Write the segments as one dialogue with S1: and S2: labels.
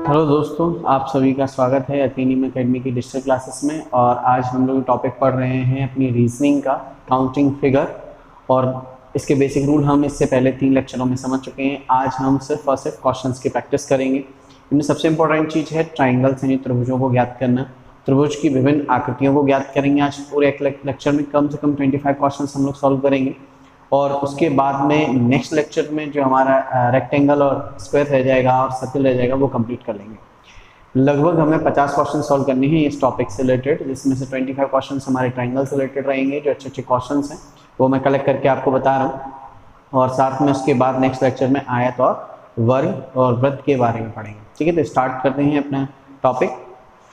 S1: Hello दोस्तों, आप सभी का स्वागत है अतीनियम एकेडमी की डिजिटल क्लासेस में। और आज हम लोग टॉपिक पढ़ रहे हैं अपनी रीजनिंग का काउंटिंग फिगर। और इसके बेसिक रूल हम इससे पहले 3 लेक्चरों में समझ चुके हैं। आज हम सिर्फ और सिर्फ क्वेश्चंस की प्रैक्टिस करेंगे। इनमें सबसे इंपॉर्टेंट चीज़ है ट्राइंगल्स यानी त्रिभुजों को ज्ञात करना। त्रिभुज की विभिन्न आकृतियों को ज्ञात करेंगे। आज पूरे एक लेक्चर में कम से कम 25 क्वेश्चन हम लोग सॉल्व करेंगे। और उसके बाद में नेक्स्ट लेक्चर में जो हमारा रेक्टेंगल और स्क्वायर रह जाएगा और सर्कल रह जाएगा वो कंप्लीट कर लेंगे। लगभग हमें 50 क्वेश्चन सॉल्व करने हैं इस टॉपिक से रिलेटेड, जिसमें से 25 क्वेश्चन हमारे ट्राइंगल से रिलेटेड रहेंगे। जो अच्छे अच्छे क्वेश्चन हैं वो मैं कलेक्ट करके आपको बता रहा हूँ। और साथ में उसके बाद नेक्स्ट लेक्चर में आयत और वर्ग और वृत्त के बारे में पढ़ेंगे। ठीक है, तो स्टार्ट करते हैं अपना टॉपिक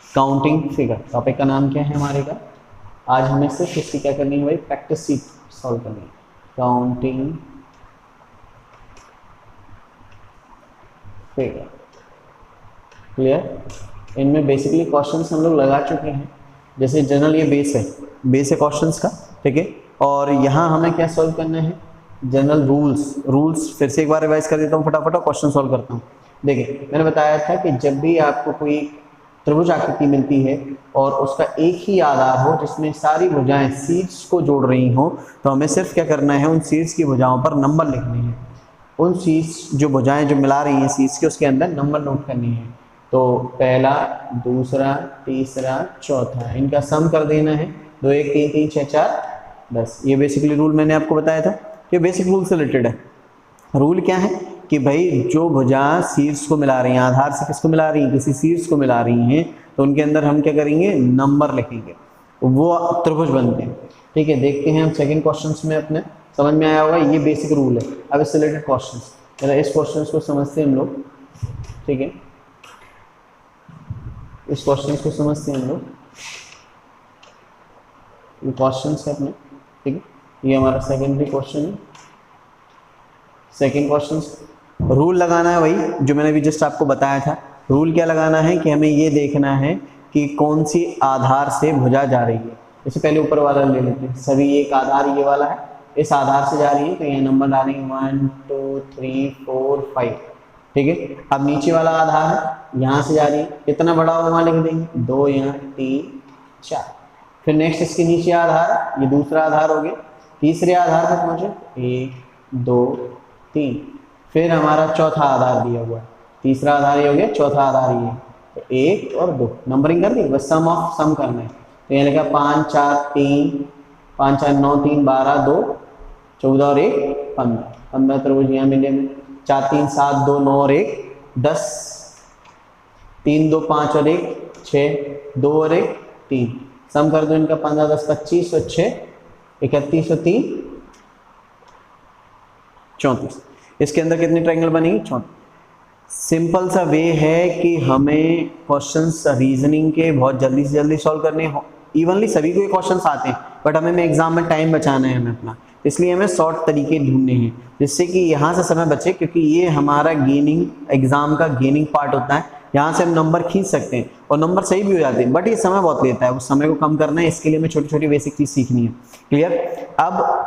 S1: काउंटिंग फिगर। टॉपिक का नाम क्या है हमारे का? आज हमें सिर्फ इसकी क्या करनी है भाई, प्रैक्टिस शीट सॉल्व करनी है। Counting figure clear. इनमें बेसिकली क्वेश्चंस हम लोग लगा चुके हैं। जैसे जनरल ये बेस है क्वेश्चंस का, ठीक है। और यहाँ हमें क्या सॉल्व करना है, जनरल रूल्स फिर से एक बार रिवाइज कर देता हूँ फटाफट और क्वेश्चन सॉल्व करता हूँ। देखिए, मैंने बताया था कि जब भी आपको कोई त्रिभुज आकृति मिलती है और उसका एक ही आधार हो जिसमें सारी भुजाएं शीर्ष को जोड़ रही हो, तो हमें सिर्फ क्या करना है, उन शीर्ष की भुजाओं पर नंबर लिखने हैं। उन शीर्ष जो भुजाएं जो मिला रही हैं शीर्ष के, उसके अंदर नंबर नोट करनी है। तो पहला, दूसरा, तीसरा, चौथा, इनका सम कर देना है। 2 1 3 3 6 4 10। ये बेसिकली रूल मैंने आपको बताया था। ये बेसिक रूल से रिलेटेड है। रूल क्या है कि भाई जो भुजा शीर्ष को मिला रही हैं, आधार से किसको मिला रही हैं, किसी शीर्ष को मिला रही हैं, तो उनके अंदर हम क्या करेंगे, नंबर लिखेंगे, वो त्रिभुज बनते हैं। ठीक है, देखते हैं हम सेकंड क्वेश्चन में अपने समझ में आया होगा। ये बेसिक रूल है। अब इससे रिलेटेड क्वेश्चन, जरा इस क्वेश्चन को समझते हैं हम लोग। ठीक है, इस क्वेश्चन को समझते हैं हम लोग। ये क्वेश्चन है अपने, ठीक है। ये हमारा सेकेंडरी क्वेश्चन है। सेकेंड क्वेश्चन रूल लगाना है वही जो मैंने अभी जस्ट आपको बताया था। रूल क्या लगाना है कि हमें ये देखना है कि कौन सी आधार से भुजा जा रही है। इससे पहले ऊपर वाला ले लेते हैं। सभी एक आधार ये वाला है, इस आधार से जा रही है, तो ये नंबर डालेंगे 1 2 3 4 5। ठीक है, अब नीचे वाला आधार है, यहाँ से जा रही है, कितना बड़ा हो वहाँ लिख देंगे 2, यहाँ 3 4। फिर नेक्स्ट इसके नीचे आधार, ये दूसरा आधार हो गया। तीसरे आधार पर पहुँचे 1 2 3। फिर हमारा चौथा आधार दिया हुआ है। तीसरा आधार ये हो गया, चौथा आधार ये, तो 1 और 2 नंबरिंग कर दी, बस सम करना है। तो यहाँ लिखा 5 4 3 5 4 9 3 12 2 14 और 1 15। 15 त्रिभुज यहाँ मिले में। 4 3 7 2 9 और 1 10। 3 2 5 और 1 6 2 और 1 3। सम कर दो इनका 15 10 25 और 6 31 और 3 34। इसके अंदर कितनी ट्रायंगल बनेगी, 34। सिंपल सा वे है कि हमें क्वेश्चंस रीजनिंग के बहुत जल्दी से जल्दी सॉल्व करने हो। इवनली सभी को ये क्वेश्चंस आते हैं, बट हमें एग्जाम में टाइम बचाना है हमें अपना, इसलिए हमें शॉर्ट तरीके ढूंढने हैं जिससे कि यहाँ से समय बचे। क्योंकि ये हमारा गेनिंग एग्जाम का गेनिंग पार्ट होता है। यहाँ से हम नंबर खींच सकते हैं और नंबर सही भी हो जाते हैं, बट ये समय बहुत लेता है। उस समय को कम करना है, इसके लिए हमें छोटी छोटी बेसिक चीज सीखनी है। क्लियर। अब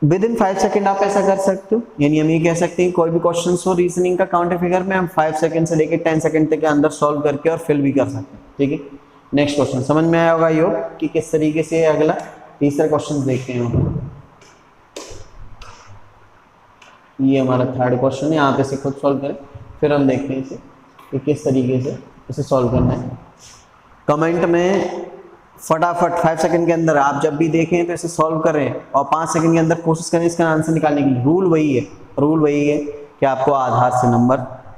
S1: विद इन 5 सेकेंड आप ऐसा कर सकते हो, यानी हम ये कह सकते हैं कोई भी क्वेश्चन हो रीजनिंग का काउंटिंग फिगर में हम 5 सेकंड से लेकर 10 सेकंड तक के अंदर सॉल्व करके और फिल भी कर सकते हैं। ठीक है, नेक्स्ट क्वेश्चन समझ में आया होगा योग कि किस तरीके से अगला तीसरा क्वेश्चन देखते हैं हम। ये हमारा थर्ड क्वेश्चन है, यहाँ पे से खुद सॉल्व करें, फिर हम देखते हैं इसे कि किस तरीके से इसे सॉल्व करना है। कमेंट में फटाफट 5 सेकंड के अंदर आप जब भी देखें तो इसे सॉल्व करें और 5 सेकंड के अंदर कोशिश करें इसका आंसर निकालने के लिए। रूल वही है कि आपको आधार से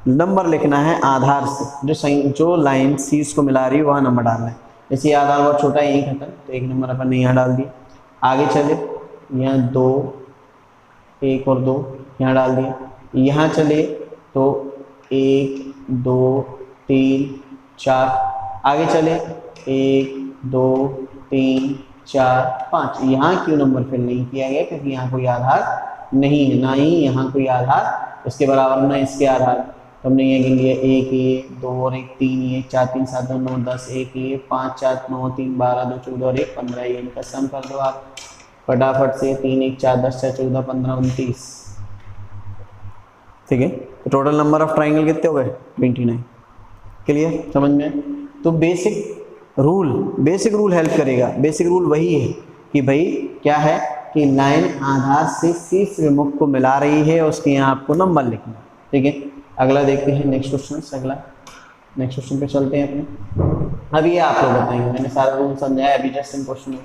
S1: नंबर लिखना है। आधार से जो लाइन शीर्ष को मिला रही है वहाँ नंबर डालना है। जैसे आधार बहुत छोटा है, 1 खत्म, तो 1 नंबर अपन ने यहाँ डाल दिया। आगे चले, यहाँ 2 1 और 2 यहाँ डाल दिया। यहाँ चले तो 1 2 3 4। आगे चले 1 2 3 4 5। यहाँ क्यों नंबर फिल नहीं किया गया, क्योंकि यहाँ कोई आधार नहीं है, ना ही यहाँ कोई आधार इसके बराबर ना इसके आधार। तो हमने ये गिन लिया 1 ये 2 और 1 3 ये 4 3 7 2 9 10 1 ये 5 4 9 3 12 2 14 और 1 15। ये इनका सम कर दो आप फटाफट से। 3 1 4 10 4 14 15 29। ठीक है। तो टोटल नंबर ऑफ ट्राइंगल कितने हो गए 29। क्लियर, समझ में? तो बेसिक रूल हेल्प करेगा। बेसिक रूल वही है कि भाई क्या है कि लाइन आधार से शीर्ष विमुख को मिला रही है, उसके यहाँ आपको नंबर लिखना। ठीक है, अगला देखते हैं नेक्स्ट क्वेश्चन पे चलते हैं अपने। अब ये आप लोग बताएंगे, मैंने सारा रूल समझाया अभी जस्ट इन क्वेश्चन में।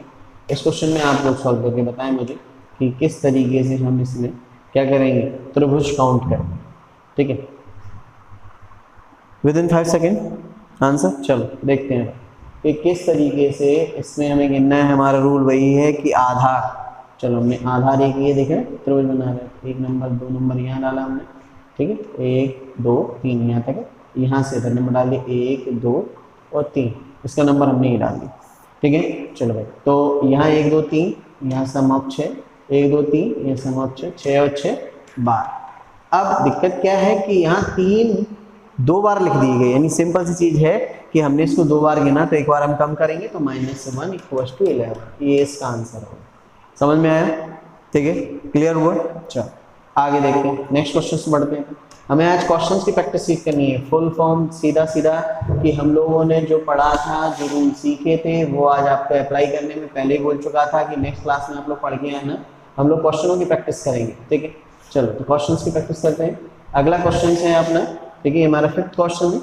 S1: इस क्वेश्चन में आप लोग सॉल्व करके बताएं मुझे कि किस तरीके से हम इसमें क्या करेंगे, त्रिभुज काउंट करेंगे। ठीक है, विद इन 5 सेकेंड आंसर। चलो देखते हैं कि किस तरीके से इसमें हमें गिनना है। हमारा रूल वही है कि आधार, चलो हमने आधार एक ये देखे त्रिभुज बना रहे हैं, 1 नंबर 2 नंबर यहाँ डाला हमने। ठीक है, 1 2 3 यहाँ तक, यहाँ से इधर नंबर डाल दिए 1 2 और 3, इसका नंबर हमने ये डाल दिया। ठीक है, चलो भाई, तो यहाँ 1 2 3, यहाँ सम ऑफ 6, 1 2 3, यहाँ सम ऑफ 6, 6 और 6 12। अब दिक्कत क्या है कि यहाँ 3 2 बार लिख दी गई, यानी सिंपल सी चीज है कि हमने इसको 2 बार गिना, तो एक बार हम कम करेंगे तो -1 = 11। ये इसका आंसर होगा। समझ में आया? ठीक है, क्लियर हुआ? चलो आगे देखते हैं, नेक्स्ट क्वेश्चन से बढ़ते हैं। हमें आज क्वेश्चंस की प्रैक्टिस सीख करनी है, फुल फॉर्म सीधा कि हम लोगों ने जो पढ़ा था, जो रूल सीखे थे, वो आज आपको अप्लाई करने में पहले ही बोल चुका था कि नेक्स्ट क्लास में आप लोग पढ़ के आना, हम लोग क्वेश्चनों की प्रैक्टिस करेंगे। ठीक है, चलो तो क्वेश्चंस की प्रैक्टिस करते हैं। अगला क्वेश्चन है अपना, ठीक है, हमारा 5th क्वेश्चन है।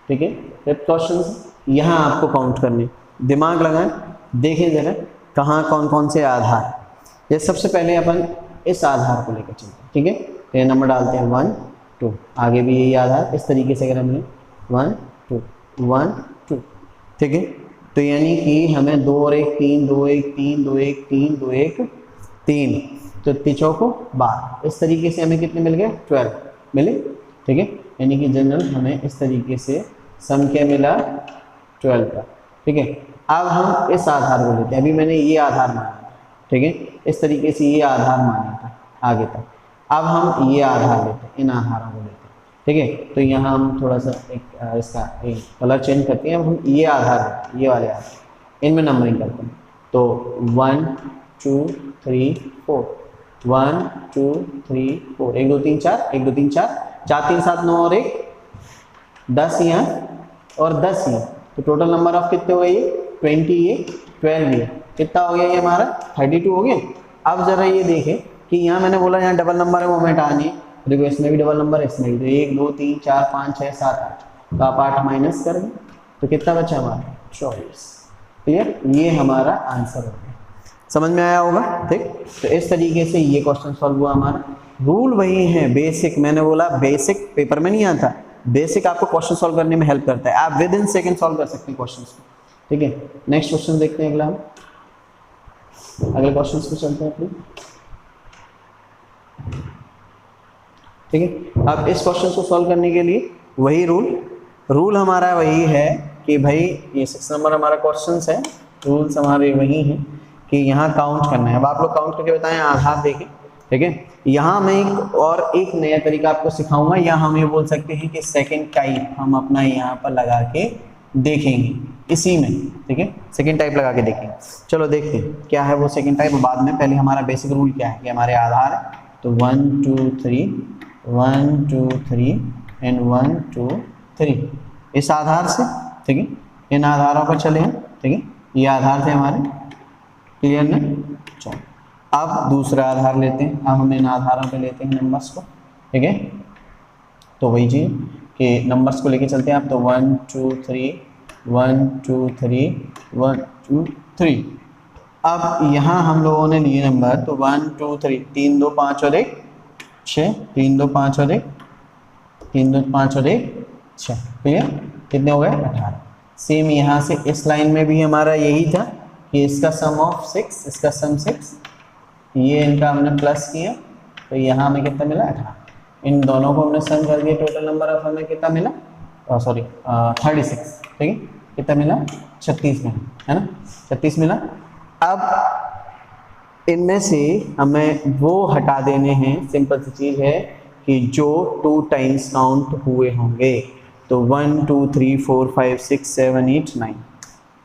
S1: ठीक है, 5th क्वेश्चन यहाँ आपको काउंट करने, दिमाग लगाएं, देखें जरा कहाँ कौन कौन से आधार। ये सबसे पहले अपन इस आधार को लेकर चलते हैं। ठीक है, तो ये नंबर डालते हैं 1 2, आगे भी यही आधार, इस तरीके से अगर हमने 1 2 1 2। ठीक है, तो यानी कि हमें 2 और 1 3, 2 1 3, 2 1 3, 2 1 3, तो 3 चौको 12। इस तरीके से हमें कितने मिल गए 12 मिले। ठीक है, यानी कि जनरल हमें इस तरीके से सम क्या मिला 12 का। ठीक है, अब हम इस आधार को लेते हैं, अभी मैंने ये आधार माना था। ठीक है, इस तरीके से ये आधार माना था आगे तक। अब हम ये आधार लेते हैं, इन आधारों को लेते हैं। ठीक है, तो यहाँ हम थोड़ा सा इसका एक कलर चेंज करते हैं। अब हम ये आधार लेते हैं, ये वाले आधार, इनमें नंबरिंग करते हैं। तो 1 2 3 4, 1 2 3 4, 1 2 3 4, 1 2 3 4, 4 3 7 9 और 1 10 यहाँ और 10 यहाँ, तो टोटल नंबर ऑफ कितने हो गए ये 20, ये 12, ये कितना हो गया, ये हमारा 32 हो गया। अब जरा ये देखें कि यहाँ मैंने बोला यहाँ डबल नंबर है, वो हटानी है। देखो इसमें भी डबल नंबर है, इसमें भी, तो 1 2 3 4 5 6 7 8, तो आप 8 माइनस कर दें तो कितना बचा हमारा 24। क्लियर, ये हमारा आंसर हो गया। समझ में आया होगा? ठीक, तो इस तरीके से ये क्वेश्चन सॉल्व हुआ हमारा। रूल वही है, बेसिक, मैंने बोला बेसिक पेपर में नहीं आता, बेसिक आपको क्वेश्चन सॉल्व करने में हेल्प करता है। आप विद इन सेकंड सॉल्व कर सकते हैं क्वेश्चन को। ठीक है, नेक्स्ट क्वेश्चन देखते हैं। अगला हम अगले क्वेश्चन पे चलते हैं अपने। ठीक है, अब इस क्वेश्चन को सॉल्व करने के लिए वही रूल हमारा वही है कि भाई ये 6 नंबर हमारा क्वेश्चन है, रूल्स हमारे वही हैं कि यहाँ काउंट करना है। अब आप लोग काउंट करके बताएं, आधार देखें। ठीक है, यहाँ मैं एक नया तरीका आपको सिखाऊंगा, या हम ये बोल सकते हैं कि सेकंड टाइप हम अपना यहाँ पर लगा के देखेंगे इसी में। ठीक है, सेकंड टाइप लगा के देखेंगे। चलो देखते हैं क्या है वो सेकंड टाइप बाद में। पहले हमारा बेसिक रूल क्या है कि हमारे आधार है, तो 1 2 3 1 2 3 एंड 1 2 3 इस आधार से। ठीक है, इन आधारों पर चले हैं। ठीक है, ये आधार थे हमारे, क्लियर ना? चलो अब दूसरा आधार लेते हैं। अब हम इन आधारों पे लेते हैं नंबर्स को। ठीक है, तो वही चीज़ कि नंबर्स को लेके चलते हैं आप, तो 1 2 3 1 2 3 1 2 3। अब यहाँ हम लोगों ने लिए नंबर, तो 1 2 3 3 2 5 और 1 6, 3 2 5 और 1 3 2 5 और 1 6। क्लियर, कितने हो गए 18। सेम यहाँ से इस लाइन में भी हमारा यही था कि इसका सम ऑफ 6, इसका सम 6, ये इनका हमने प्लस किया, तो यहाँ हमें कितना मिला 18। इन दोनों को हमने सम कर दिया, टोटल नंबर ऑफ हमें कितना मिला, सॉरी 36। ठीक है, कितना मिला 36 मिला, है ना, 36 मिला। अब इनमें से हमें वो हटा देने हैं, सिंपल सी चीज़ है कि जो 2 टाइम्स काउंट हुए होंगे, तो 1 2 3 4 5 6 7 8 9।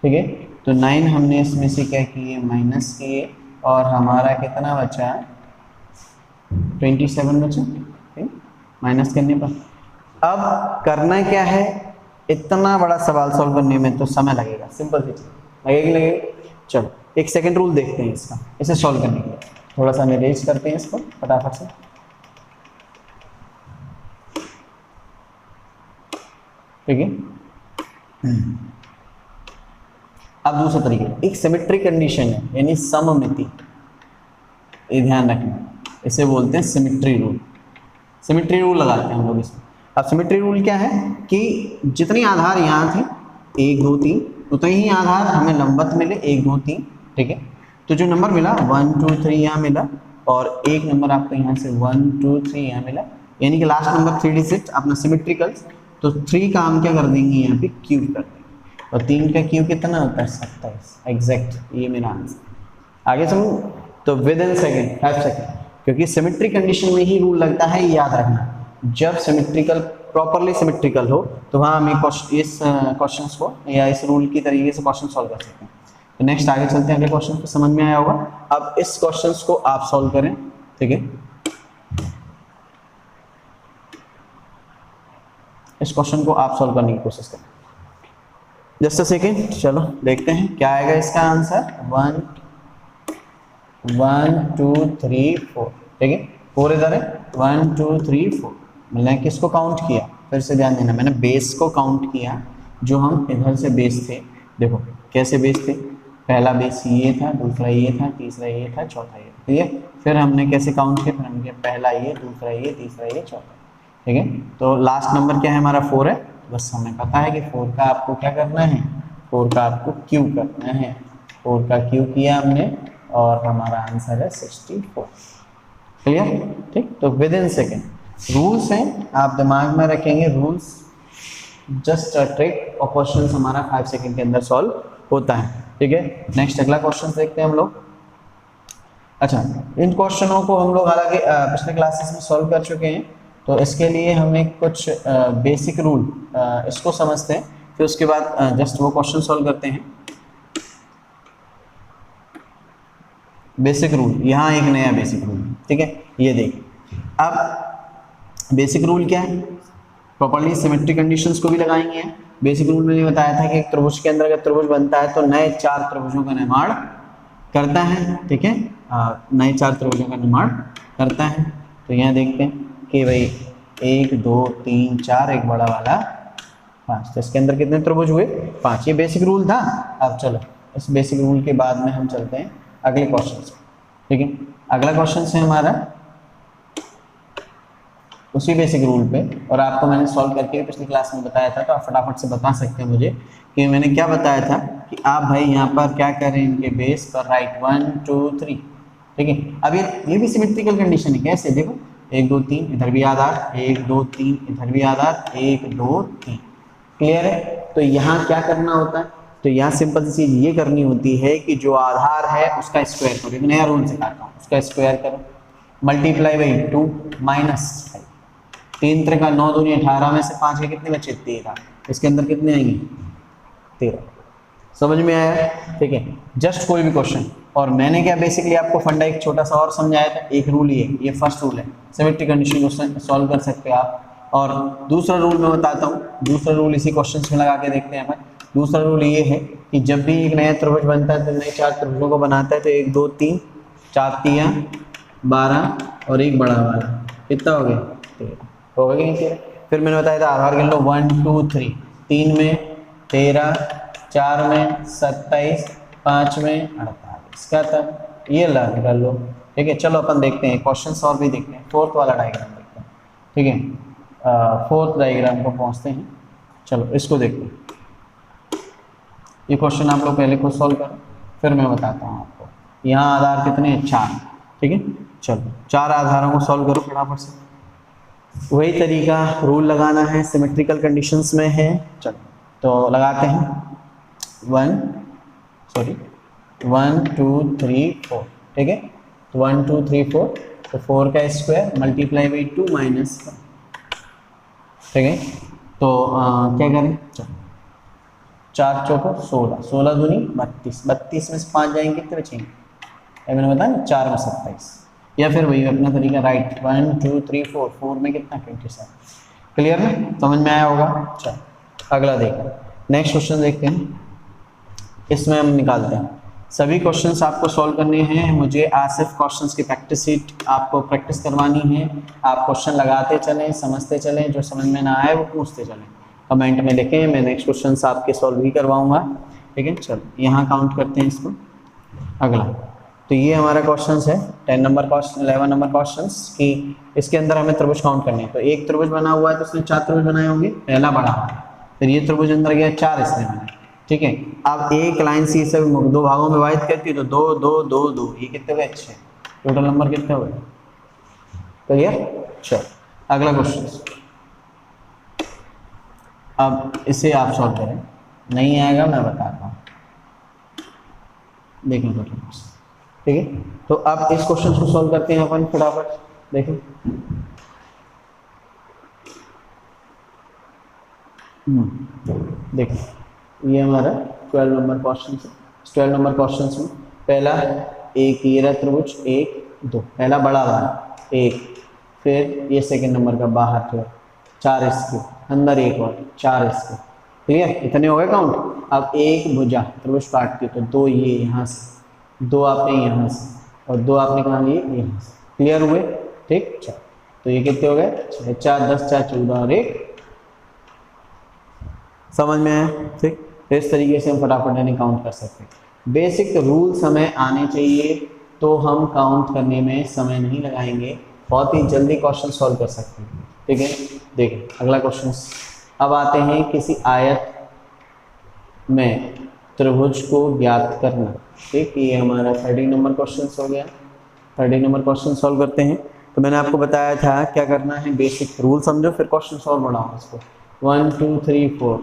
S1: ठीक है, तो 9 हमने इसमें से क्या किए, माइनस किए, और हमारा कितना बचा 27 बचा। माइनस करने पर। अब करना क्या है, इतना बड़ा सवाल सॉल्व करने में तो समय लगेगा, सिंपल सी चीज लगेगी। चलो एक सेकंड रूल देखते हैं इसका, इसे सॉल्व करने के लिए थोड़ा सा हम अरेंज करते हैं इसको फटाफट से। ठीक है, अब दूसरा तरीका, एक सिमेट्री कंडीशन है यानी सममिति, ये ध्यान रखना, इसे बोलते हैं सिमेट्री रूल। सिमेट्री रूल लगाते हैं हम लोग इसमें। अब सिमेट्री रूल क्या है कि जितने आधार यहाँ थे 1 2 3, उतने ही आधार हमें लंबवत मिले 1 2 3। ठीक है, तो जो नंबर मिला 1 2 3 यहाँ मिला, और एक नंबर आपको यहाँ से 1 2 3 यहाँ मिला, यानी कि लास्ट नंबर 3 डिजिट अपना सिमेट्रिकल। तो 3 का हम क्या कर देंगे यहाँ पे क्यूब कर देंगे, और 3 का क्यूब कितना होता है 27, एग्जैक्ट, ये मेरा आंसर। आगे समझो, तो विद इन सेकेंड 5 सेकेंड, क्योंकि सिमेट्री कंडीशन में ही रूल लगता है, याद रखना। जब सिमेट्रिकल प्रॉपरली सिमेट्रिकल हो तो वहाँ हम इस क्वेश्चंस को या इस रूल की तरीके से क्वेश्चन सॉल्व कर सकते हैं। तो नेक्स्ट आगे चलते हैं, अगले क्वेश्चन को समझ में आया होगा। अब इस क्वेश्चंस को आप सॉल्व करें। ठीक है, इस क्वेश्चन को आप सॉल्व करने की कोशिश करें। जस्ट अ सेकेंड, चलो देखते हैं क्या आएगा इसका आंसर। 1 1 2 3 4। ठीक है, 4 इधर है, 1 2 3 4। मैंने किसको काउंट किया, फिर से ध्यान देना, मैंने बेस को काउंट किया, जो हम इधर से बेस थे। देखो कैसे बेस थे, पहला बेस ये था, दूसरा ये था, तीसरा ये था, चौथा ये। ठीक है, फिर हमने कैसे काउंट किया, फिर हमने किया पहला ये, दूसरा ये, तीसरा ये, चौथा। ठीक है, तो लास्ट नंबर क्या है हमारा 4 है। बस हमें पता है कि 4 का आपको क्या करना है, 4 का आपको क्यूब करना है। 4 का क्यूब किया हमने और हमारा आंसर है 64। क्लियर? ठीक, तो विद इन सेकेंड रूल्स हैं, आप दिमाग में रखेंगे रूल्स, जस्ट अ ट्रिक, और क्वेश्चन हमारा 5 सेकेंड के अंदर सॉल्व होता है। ठीक है, नेक्स्ट अगला क्वेश्चन देखते हैं हम लोग। अच्छा, इन क्वेश्चनों को हम लोग हालांकि पिछले क्लासेस में सॉल्व कर चुके हैं, तो इसके लिए हमें कुछ बेसिक रूल इसको समझते हैं, फिर उसके बाद जस्ट वो क्वेश्चन सॉल्व करते हैं। बेसिक रूल, यहाँ एक नया बेसिक रूल। ठीक है, ये देखिए, अब बेसिक रूल क्या है, प्रॉपर्ली सिमेट्री कंडीशंस को भी लगाएंगे। बेसिक रूल मैंने बताया था कि एक त्रिभुज के अंदर अगर त्रिभुज बनता है तो नए 4 त्रिभुजों का निर्माण करता है। ठीक है, नए 4 त्रिभुजों का निर्माण करता है। तो यहाँ देखते हैं कि भाई 1 2 3 4, एक बड़ा वाला 5, तो इसके अंदर कितने त्रिभुज हुए, 5। ये बेसिक रूल था। अब चलो इस बेसिक रूल के बाद में हम चलते हैं अगले क्वेश्चन से। ठीक है, अगला क्वेश्चन है हमारा उसी बेसिक रूल पे, और आपको मैंने सॉल्व करके पिछली क्लास में बताया था, तो आप फटाफट से बता सकते हैं मुझे कि मैंने क्या बताया था कि आप भाई यहाँ पर क्या करें, इनके बेस पर राइट 1 2 3। ठीक है, अब ये भी सिमेट्रिकल कंडीशन है। कैसे, देखो 1 2 3 इधर भी आधार, 1 2 3 इधर भी आधार, 1 2 3। क्लियर है? तो यहाँ क्या करना होता है, तो यहाँ सिंपल सी चीज ये करनी होती है कि जो आधार है उसका स्क्वायर करो। एक नया रूल सिखाता हूँ, उसका स्क्वायर करो, मल्टीप्लाई बाई 2 माइनस 3 त्रिका 9 दूनी 18 में से 5 के कितने बचे, 13। इसके अंदर कितने आएंगे, 13। समझ में आया? ठीक है, जस्ट कोई भी क्वेश्चन, और मैंने क्या बेसिकली आपको फंडा एक छोटा सा और समझाया था। एक रूल ये फर्स्ट रूल है, सिमेट्री कंडीशन को सॉल्व कर सकते हो आप। और दूसरा रूल मैं बताता हूँ, दूसरा रूल इसी क्वेश्चन में लगा के देखते हैं। दूसरा रूल ये है कि जब भी एक नया त्रिभुज बनता है तो नए 4 त्रिभुजों को बनाता है, तो 1 2 3 4 3 12 और एक बड़ा वाला, कितना हो गया, 13 हो गया नहीं 13। फिर मैंने बताया था आधार गिन लो, 1 2 3, 3 में 13, 4 में 27, 5 में 48 का था, ये ला निकाल लो। ठीक है, चलो अपन देखते हैं क्वेश्चन और भी देखते हैं। फोर्थ वाला डायग्राम देखते हैं। ठीक है, फोर्थ डायग्राम को पहुंचते हैं। चलो इसको देखते हैं। ये क्वेश्चन आप लोग पहले खुद सॉल्व करो, फिर मैं बताता हूँ आपको। यहाँ आधार कितने हैं, 4। ठीक है, चलो 4 आधारों को सॉल्व करो फटाफट से। वही तरीका रूल लगाना है, सिमेट्रिकल कंडीशंस में है। चलो तो लगाते हैं। 1 2 3 4। ठीक है, तो 1 2 3 4, तो 4 का स्क्वायर मल्टीप्लाई बाई 2 माइनस 1। ठीक है, तो क्या करें, चलो 4 चौको 16, 16 दूनी 32, 32 में से 5 जाएंगे कितने बचेंगे, मैंने बताया 4 में 27। या फिर वही अपना तरीका राइट 1 2 3 4 4 में कितना 27। क्लियर ना, समझ में आया होगा। चलो अगला देखो, नेक्स्ट क्वेश्चन देखते हैं। इसमें हम निकालते हैं सभी क्वेश्चंस आपको सॉल्व करने हैं। मुझे आज सिर्फ क्वेश्चंस की प्रैक्टिस शीट आपको प्रैक्टिस करवानी है। आप क्वेश्चन लगाते चलें, समझते चलें, जो समझ में ना आए वो पूछते चलें, कमेंट में लिखें, मैं नेक्स्ट क्वेश्चंस आपके सॉल्व भी करवाऊंगा। ठीक है, चलो यहाँ काउंट करते हैं इसको। अगला तो ये हमारा क्वेश्चन है 10 नंबर क्वेश्चन 11 नंबर क्वेश्चन की, इसके अंदर हमें त्रिभुज काउंट करने हैं। तो एक त्रिभुज बना हुआ है तो उसने 4 त्रिभुज बनाए होंगे, पहला बड़ा, फिर ये त्रिभुज अंदर गया 4 इसने बनाए। ठीक है, अब एक लाइन सी से दो भागों में विभाजित करती है तो 2 2 2 2, ये कितने हुए 6, टोटल नंबर कितने हुए। क्लियर। चलो अगला क्वेश्चन, अब इसे आप सॉल्व करें, नहीं आएगा मैं बताता हूँ, देखें टोटल। ठीक है, तो अब इस क्वेश्चन को सॉल्व करते हैं अपन फटाफट। देखें देखें, ये हमारा 12 नंबर क्वेश्चन है। 12 नंबर क्वेश्चन में पहला एक ये रहा त्रिभुज 1 2, पहला बड़ा वाला 1, फिर ये सेकंड नंबर का बाहर थे 4 इसके अंदर, एक और 4 इसके। क्लियर, इतने हो गए काउंट। अब एक भुजा त्रिभुज काटती है तो 2 ये यहाँ से, 2 आपने यहाँ से, और 2 आपने कहा ये यहाँ से। क्लियर हुए। ठीक, चलो तो ये कितने हो गए 6 4 10 4 14 और 1। समझ में आया। ठीक, इस तरीके से हम फटाफट यानी काउंट कर सकते हैं। बेसिक रूल समय आने चाहिए तो हम काउंट करने में समय नहीं लगाएंगे, बहुत ही जल्दी क्वेश्चन सॉल्व कर सकते हैं। ठीक है, देखिए अगला क्वेश्चन। अब आते हैं किसी आयत में त्रिभुज को ज्ञात करना। ठीक, ये हमारा 13 नंबर क्वेश्चन हो गया। 13 नंबर क्वेश्चन सॉल्व करते हैं। तो मैंने आपको बताया था क्या करना है, बेसिक रूल समझो फिर क्वेश्चन सॉल्व बनाओ इसको। 1 2 3 4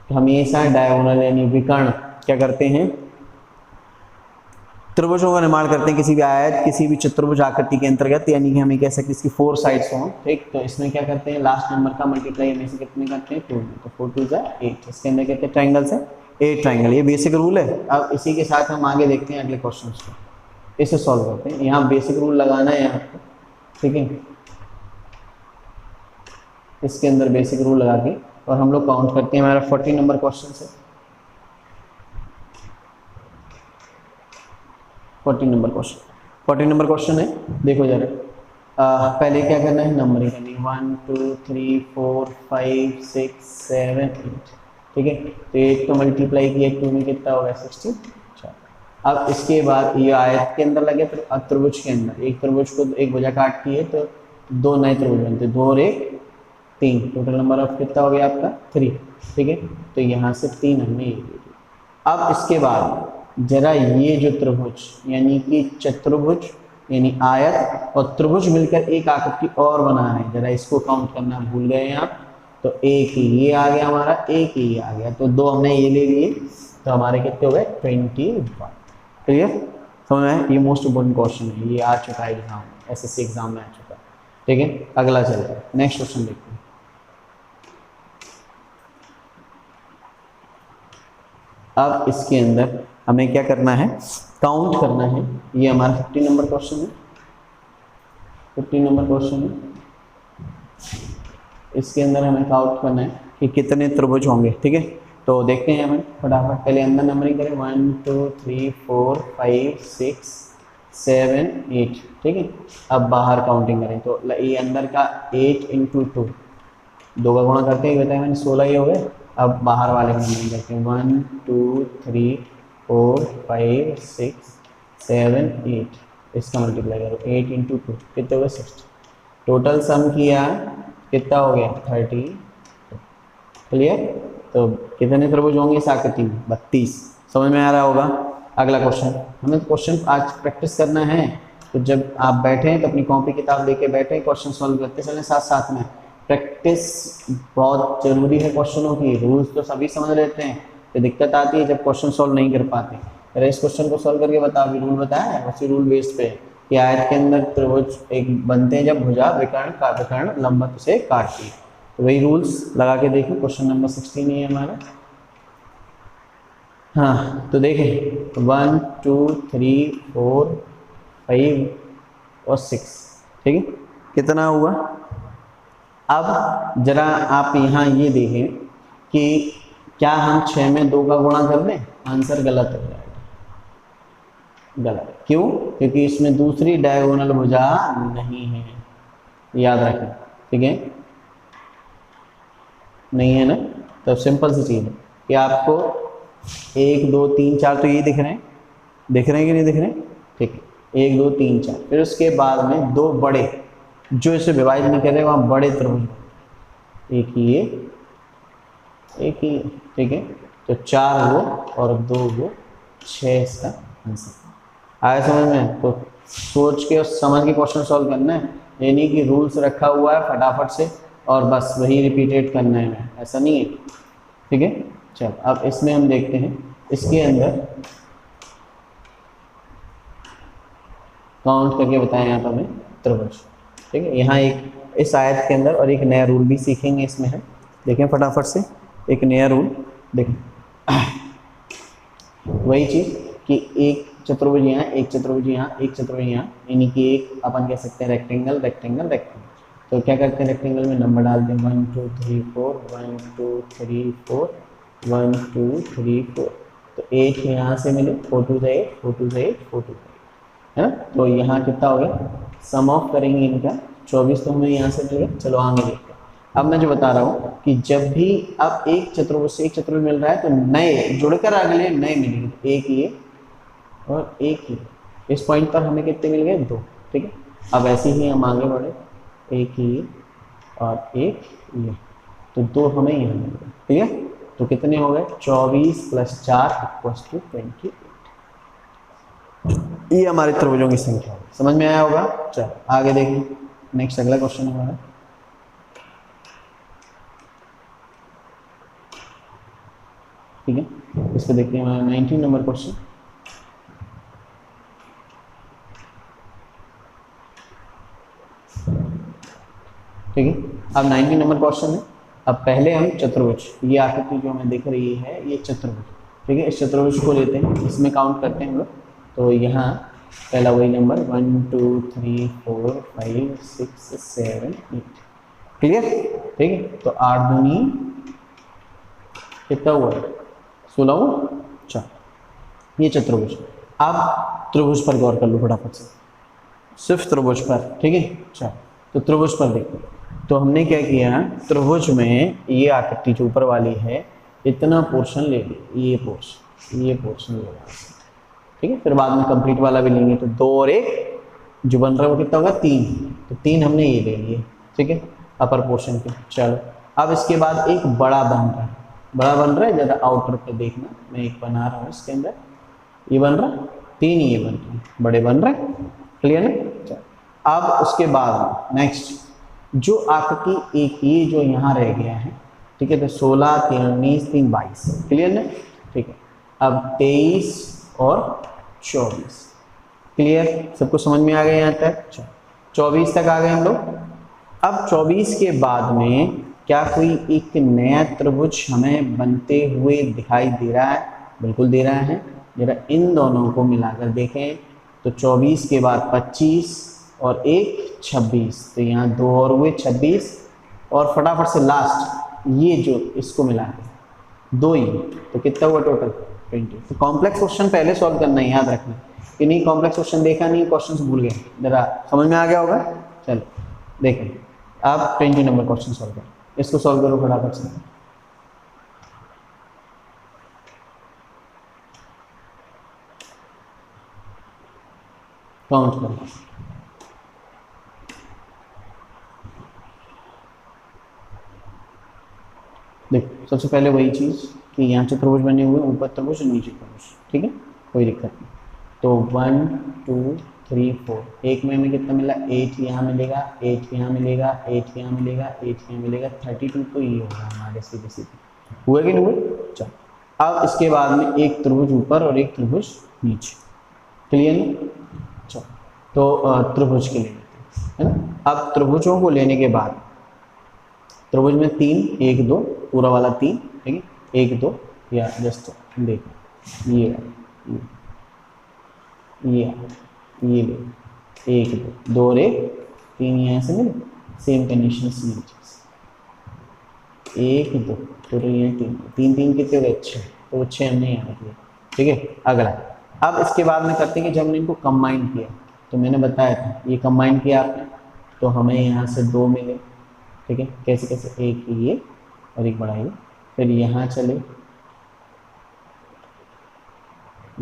S1: हमेशा डायगोनल यानी विकर्ण क्या करते हैं, त्रिभुजों का निर्माण करते हैं। किसी भी आयत किसी भी चतुर्भुज आकृति के अंतर्गत, यानी कि हमें कह सकते हैं इसकी 4 साइड्स हों। ठीक, तो इसमें क्या करते हैं, लास्ट नंबर का मल्टीप्लाई हमें से कितने करते हैं 2, तो 4 2 8। इसके अंदर कितने ट्राइंगल्स है 8 ट्राइंगल, ये बेसिक रूल है। अब इसी के साथ हम आगे देखते हैं अगले क्वेश्चन को, इसे सॉल्व करते हैं। यहाँ बेसिक रूल लगाना है आपको। ठीक है, इसके अंदर बेसिक रूल लगा के और हम लोग काउंट करते हैं। हमारा 14 नंबर क्वेश्चन है, 14 नंबर क्वेश्चन। 14 नंबर क्वेश्चन है, देखो जरा। पहले क्या करना है, नंबरिंग करनी है 1 2 3 4 5 6 7 8। ठीक है, तो 8 तो मल्टीप्लाई किया 2 में कितना होगा 16। अब इसके बाद ये आयत के अंदर लगे, फिर त्रिभुज के अंदर एक त्रिभुज को एक भुजा काटती है तो 2 नए त्रिभुज बनते, 2 और 1 3, टोटल नंबर ऑफ कितना हो गया आपका 3। ठीक है, तो यहाँ से 3 हमने ये दे दिया। अब इसके बाद जरा ये जो त्रिभुज यानी कि चतुर्भुज यानी आयत और त्रिभुज मिलकर एक आकृति और बना रहे हैं, जरा इसको काउंट करना भूल गए हैं आप। तो एक ही ये आ गया हमारा, एक ही ये आ गया, तो 2 हमने ये ले लिए, तो हमारे कितने हो गए 21। क्लियर, समझ में। ये मोस्ट इम्पोर्टेंट क्वेश्चन है, ये आ चुका है एग्जाम, SSC एग्जाम में आ चुका है। ठीक है, अगला चलता है, नेक्स्ट क्वेश्चन देखते हैं। अब इसके अंदर हमें क्या करना है, काउंट करना है। ये हमारा 15 नंबर क्वेश्चन है, 15 नंबर क्वेश्चन है। इसके अंदर हमें काउंट करना है कि कितने त्रिभुज होंगे। ठीक है, तो देखते हैं हमें फटाफट, पहले अंदर नंबरिंग करें 1 2 3 4 5 6 7 8। ठीक है, अब बाहर काउंटिंग करें तो ये अंदर का 8 × 2, 2 का गुणा करते हैं, बताया मैंने 16 ही हो गए। अब बाहर वाले को नंबरिंग करते हैं 1 2 3 4 5 6 7 8, इसका मल्टीप्लाई करो 8 × 2 कितने हो गए 60। टोटल सम किया कितना हो गया 30। क्लियर, तो कितने त्रिभुज होंगे इस आकृति में 32। समझ में आ रहा होगा। अगला क्वेश्चन, हमें क्वेश्चन आज प्रैक्टिस करना है, तो जब आप बैठें तो अपनी कॉपी किताब लेके बैठे, क्वेश्चन सॉल्व करते चलें साथ साथ में। प्रैक्टिस बहुत जरूरी है क्वेश्चनों की, रूल्स तो सभी समझ लेते हैं, तो दिक्कत आती है जब क्वेश्चन सॉल्व नहीं कर पाते। अरे इस क्वेश्चन को सॉल्व करके बता, अभी रूल बताया है, उसी रूल बेस पे कि आयत के अंदर त्रिभुज एक बनते हैं जब भुजा विकर्ण लंबवत से काटती है, तो वही रूल्स लगा के देखो। क्वेश्चन नंबर 16 है हमारा। हाँ, तो देखें 1 2 3 4 5 और 6, ठीक है, कितना हुआ। अब जरा आप यहाँ ये देखें कि क्या हम 6 में 2 का गुणा कर दें, आंसर गलत हो जाएगा, गलत। क्यों? क्योंकि इसमें दूसरी डायगोनल भुजा नहीं है, याद रखें, ठीक है, नहीं है ना। तो सिंपल सी चीज़ है कि आपको 1 2 3 4 तो यही दिख रहे हैं, दिख रहे हैं कि नहीं दिख रहे हैं, ठीक है, 1 2 3 4, फिर उसके बाद में 2 बड़े जो इसे विभाजित नहीं कर रहे वहाँ बड़े त्रिभुज, एक ये, एक ही, ठीक है, तो 4 वो और 2 वो, 6 इसका आंसर आया समझ में। तो सोच के और समझ के क्वेश्चन सॉल्व करना है, ये नहीं कि रूल्स रखा हुआ है फटाफट से और बस वही रिपीटेड करना है, ऐसा नहीं है, ठीक है। चल अब इसमें हम देखते हैं, इसके अंदर काउंट करके बताएं आप हमें त्रिभुज, ठीक है। यहाँ एक इस आयत के अंदर और एक नया रूल भी सीखेंगे इसमें है, देखें फटाफट से एक नया रूल देखें। वही चीज़ कि एक चतुर्भुज यहाँ, एक चतुर्भुज यहाँ, एक चतुर्भुज यहाँ, यानी कि एक अपन कह सकते हैं रेक्टेंगल रेक्टेंगल रेक्टेंगल। तो क्या करते हैं, रेक्टेंगल में नंबर डालते हैं 1 2 3 4, 1 2 3 4, 1 2 3 4। तो 8 यहाँ से मिले, 4 2 से 8, 4 2 से 8, 4 2 है ना। तो यहाँ कितना हो गया, सम ऑफ करेंगे इनका 24, तो हमें यहाँ से मिलेगा। चलो आगे देखते हैं। अब मैं जो बता रहा हूँ कि जब भी अब एक चतुर्भुज से एक चतुर्भुज मिल रहा है तो नए जुड़कर अगले नए मिलेंगे, तो एक ये और एक ही। इस पॉइंट पर हमें कितने मिल गए, 2, ठीक है। अब ऐसे ही हम आगे बढ़े, एक ही और एक ये, तो 2 हमें यहाँ मिल गए, ठीक है। तो कितने हो गए, 24 + 4 = 28। ये हमारे त्रिभुजों की संख्या है, समझ में आया होगा। चलो आगे देखें, नेक्स्ट अगला क्वेश्चन हमारा, ठीक है। इस पे देखते हैं हमारा 19 नंबर क्वेश्चन। ठीक है, अब 19 नंबर क्वेश्चन है। अब पहले हम चतुर्भुज, ये आकृति जो हमें दिख रही है ये चतुर्भुज, ठीक है। इस चतुर्भुज को लेते हैं, इसमें काउंट करते हैं हम लोग। तो यहाँ पहला वही नंबर 1 2 3 4 5 6 7 8, क्लियर, ठीक है। तो 8 दूनी कितना हुआ, 16। अच्छा, ये चतुर्भुज। अब त्रिभुज पर गौर कर लो फटाफट से, सिर्फ त्रिभुज पर, ठीक है। अच्छा, तो त्रिभुज पर देखो, तो हमने क्या किया, त्रिभुज में ये आकृति जो ऊपर वाली है इतना पोर्शन ले लिया, ये पोर्शन ले लिया, ठीक है। फिर बाद में कंप्लीट वाला भी लेंगे, तो 2 और 1 जो बन रहा है वो कितना होगा, 3। तो 3 हमने ये ले लिए, ठीक है, अपर पोर्शन के। चलो अब इसके बाद एक बड़ा बन रहा है, ज़्यादा आउटर पर देखना, मैं एक बना रहा हूँ इसके अंदर, ये बन रहा, 3 ये बन रहे हैं, बड़े बन रहे हैं, क्लियर है। चलो अब उसके बाद नेक्स्ट जो आकृति एक ये जो यहाँ रह गया है, ठीक है, तो 16 3 19 3 22, क्लियर ना, ठीक है। अब 23 और 24, क्लियर, सबको समझ में आ गया यहाँ तक। 24 तक आ गए हम लोग। अब 24 के बाद में क्या कोई एक नया त्रिभुज हमें बनते हुए दिखाई दे रहा है, बिल्कुल दे रहा है। जरा इन दोनों को मिलाकर देखें, तो 24 के बाद 25 और 1 26, तो यहाँ 2 और हुए 26, और फटाफट से लास्ट ये जो इसको मिला है 2 ही, तो कितना हुआ टोटल, 20। तो कॉम्प्लेक्स क्वेश्चन पहले सॉल्व करना है, याद रखना कि नहीं कॉम्प्लेक्स क्वेश्चन देखा नहीं, क्वेश्चन भूल गए, जरा समझ में आ गया होगा। चलो देखें, अब 20 नंबर क्वेश्चन सॉल्व करें, इसको सॉल्व करो फटाफट से। काउंट करो, देखो सबसे पहले वही चीज़ कि यहाँ चतुर्भुज बने हुए, ऊपर त्रिभुज नीचे त्रिभुज, ठीक है, कोई दिक्कत नहीं। तो 1 2 3 4, एक में हमें कितना मिला, 8 यहाँ मिलेगा, 8 यहाँ मिलेगा, 8 यहाँ मिलेगा, 8 यहाँ मिलेगा, 32 तो ये होगा हमारे सीधे सीधे, हुए कि नहीं हुए। चलो अब इसके बाद में एक त्रिभुज ऊपर और एक त्रिभुज नीचे, क्लियर नहीं। चलो तो त्रिभुज के लिए लेते हैं, है ना। अब त्रिभुजों को लेने के बाद त्रिभुज में 3 1 2 पूरा वाला 3, ठीक है, 1 2 या जस्ट देखो ये ले, 1 2 2 और 1 3 यहाँ से मिले, सेम कंडीशन से नीचे 1 2 टोटल यहाँ 3 3 कितने हो गए 6, तो 6 हमने यहाँ किया। ठीक है, अगला अब इसके बाद में करते हैं कि जब हमने इनको कंबाइन किया, तो मैंने बताया था ये कंबाइन किया आपने तो हमें यहाँ से 2 मिले। ठीक है, कैसे कैसे, एक ये और एक बड़ा ये, फिर यहाँ चले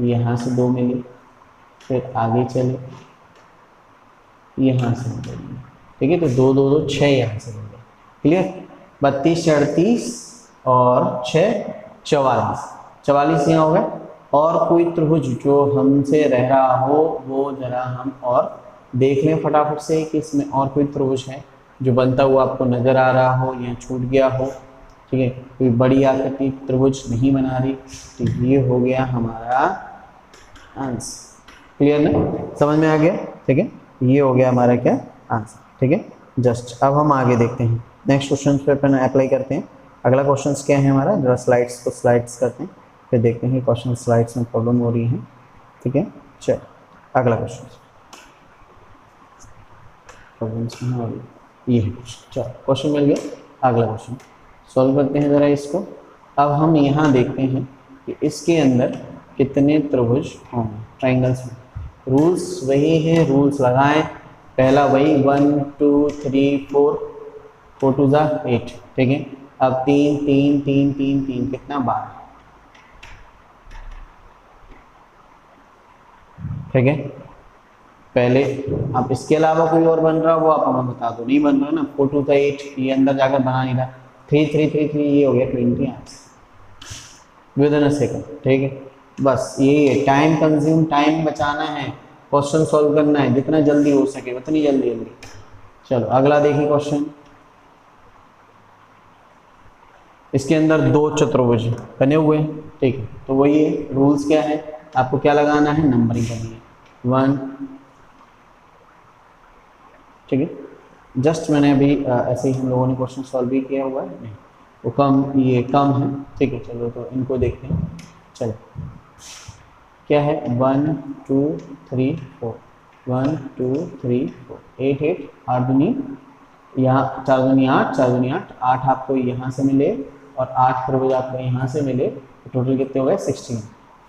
S1: यहाँ से 2 मिले, फिर आगे चले यहाँ से मिले। ठीक है, तो 2 2 2 6 यहाँ से मिल गए। क्लियर, 32 38 और 6 44, 44 यहाँ हो गए। और कोई त्रिभुज जो हमसे रह रहा हो वो जरा हम और देख लें फटाफट से कि इसमें और कोई त्रिभुज है जो बनता हुआ आपको नजर आ रहा हो या छूट गया हो। ठीक है, कोई बड़ी आकृति त्रिभुज नहीं बना रही, तो ये हो गया हमारा आंसर। क्लियर ना, समझ में आ गया। ठीक है, ये हो गया हमारा क्या आंसर। ठीक है, जस्ट अब हम आगे देखते हैं नेक्स्ट क्वेश्चन पे अपन अप्लाई करते हैं। अगला क्वेश्चन क्या है हमारा, जरा स्लाइड्स को स्लाइड्स करते हैं, फिर देखते हैं क्वेश्चन स्लाइड्स में प्रॉब्लम हो रही है। ठीक है, चल अगला क्वेश्चन प्रॉब्लम्स में हो रही ये है। चलो क्वेश्चन मिल गया, अगला क्वेश्चन सॉल्व करते हैं ज़रा इसको। अब हम यहाँ देखते हैं कि इसके अंदर कितने त्रिभुज होंगे ट्राइंगल्स में। रूल्स वही हैं, रूल्स लगाएं। पहला वही 1 2 3 4 4 2 जा 8। ठीक है, अब 3 3 3 3 3 कितना 12। ठीक है, पहले अब इसके अलावा कोई और बन रहा वो आप हमें बता दो। नहीं बन रहा ना, 4 2 था 8, ये अंदर जाकर बना नहीं रहा। 3 3 3 3 ये हो गया 20 answer with in a second. ठीक है, बस यही है, टाइम कंज्यूम, टाइम बचाना है, क्वेश्चन सॉल्व करना है, जितना जल्दी हो सके उतनी जल्दी जल्दी। चलो अगला देखिए क्वेश्चन। इसके अंदर 2 चतुर्भुज बने हुए हैं। ठीक है, तो वही है, रूल्स क्या है, आपको क्या लगाना है, नंबरिंग करनी है 1। ठीक है, जस्ट मैंने अभी ऐसे ही हम लोगों ने क्वेश्चन सॉल्व भी किया हुआ है, नहीं वो कम, ये कम है। ठीक है, चलो तो इनको देखते हैं। चलो क्या है, 1 2 3 4 1 2 3 4 8 8 8 दूनी, यहाँ 4 दूनी 8 4 दूनी 8 8 आपको यहाँ से मिले और 8 त्रिभुज आपको यहाँ से मिले, तो टोटल कितने हो गए 16।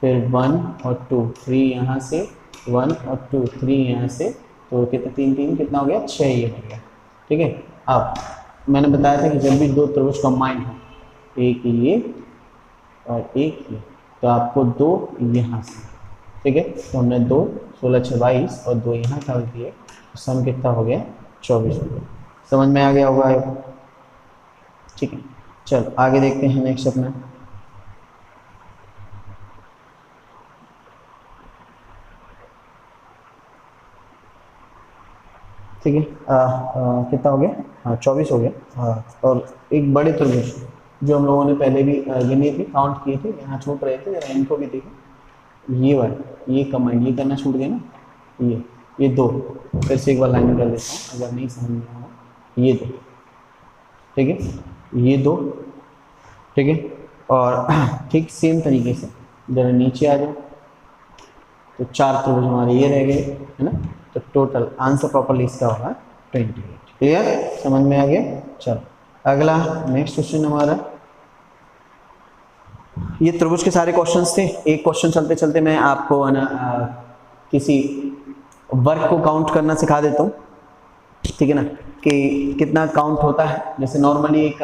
S1: फिर 1 और 2 3 यहाँ से, 1 और 2 3 यहाँ से, तो कितना 3 3 कितना हो गया 6 ये हो गया। ठीक है, अब मैंने बताया था कि जब भी 2 त्रिभुज कंबाइन हो, एक ये और एक ये, तो आपको 2 यहाँ से। ठीक है, तो हमने 2 16 6 22 और 2 यहाँ डाल दिए, तो सम कितना हो गया 24 हो गया। समझ में आ गया होगा। ठीक है, चलो आगे देखते हैं नेक्स्ट अपना। ठीक है, कितना हो गया, हाँ 24 हो गया। हाँ, और एक बड़े त्रिभुज जो हम लोगों ने पहले भी गिने थे, काउंट किए थे, यहाँ छूट रहे थे, जरा इनको भी देखें। ये वाला, ये कमांड ये करना छूट गया ना, ये 2, फिर से एक बार लाइन कर देता हूँ अगर नहीं समझ में आया। ये 2, ठीक है, ये 2। ठीक है, और ठीक सेम तरीके से जरा नीचे आ जाओ, तो 4 त्रिभुज हमारे ये रह गए, है ना। तो टोटल आंसर प्रॉपरली इसका होगा 28। क्लियर, समझ में आ गया। चलो अगला नेक्स्ट क्वेश्चन हमारा, ये त्रिभुज के सारे क्वेश्चंस थे। एक क्वेश्चन चलते चलते मैं आपको है ना किसी वर्क को काउंट करना सिखा देता हूँ। ठीक है ना, कि कितना काउंट होता है। जैसे नॉर्मली एक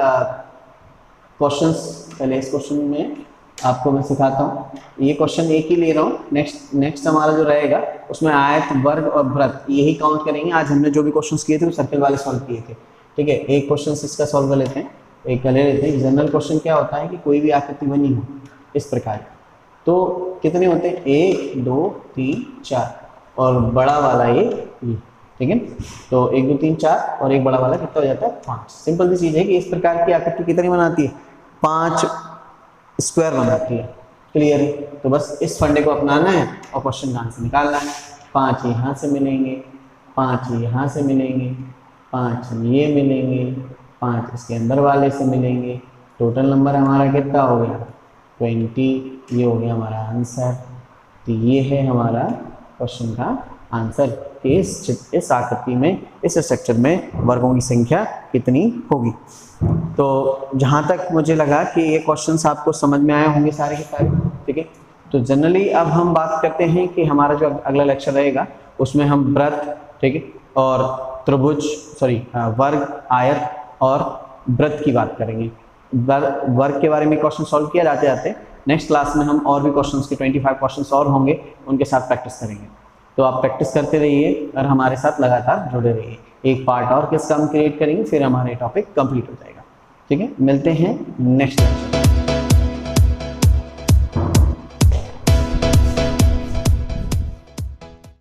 S1: क्वेश्चंस, पहले इस क्वेश्चन में आपको मैं सिखाता हूँ। ये क्वेश्चन एक ही ले रहा हूँ, नेक्स्ट हमारा जो रहेगा उसमें आयत, वर्ग और वृत्त यही काउंट करेंगे। आज हमने जो भी क्वेश्चंस किए थे वो सर्कल वाले सॉल्व किए थे। ठीक है, एक क्वेश्चन इसका सॉल्व कर लेते हैं, एक ले लेते हैं। जनरल क्वेश्चन क्या होता है कि कोई भी आकृति बनी हो इस प्रकार, तो कितने होते हैं 1 2 3 4 और बड़ा वाला ये। ठीक है, तो 1 2 3 4 और एक बड़ा वाला कितना हो जाता है 5। सिंपल सी चीज़ है कि इस प्रकार की आकृति कितनी बनाती है 5 स्क्वायर बनाती है। क्लियर है, तो बस इस फंडे को अपनाना है और क्वेश्चन का आंसर निकालना है। 5 यहाँ से मिलेंगे, 5 यहाँ से मिलेंगे, 5 ये मिलेंगे, 5 इसके अंदर वाले से मिलेंगे। टोटल नंबर हमारा कितना हो गया 20। ये हो गया हमारा आंसर। तो ये है हमारा क्वेश्चन का आंसर। कि इस आकृति में, इस स्ट्रक्चर में वर्गों की संख्या कितनी होगी। तो जहाँ तक मुझे लगा कि ये क्वेश्चंस आपको समझ में आए होंगे सारे के सारे, ठीक है। तो जनरली अब हम बात करते हैं कि हमारा जो अगला लेक्चर रहेगा उसमें हम वृत्त, ठीक है, और त्रिभुज, वर्ग, आयत और वृत्त की बात करेंगे। वर्ग के बारे में क्वेश्चन सॉल्व किया जाते जाते नेक्स्ट क्लास में हम और भी क्वेश्चंस के 25 क्वेश्चंस और होंगे, उनके साथ प्रैक्टिस करेंगे। तो आप प्रैक्टिस करते रहिए और हमारे साथ लगातार जुड़े रहिए। एक पार्ट और किसका हम क्रिएट करेंगे, फिर हमारे टॉपिक कंप्लीट हो जाएगा, ठीक है। मिलते हैं नेक्स्ट लेक्चर।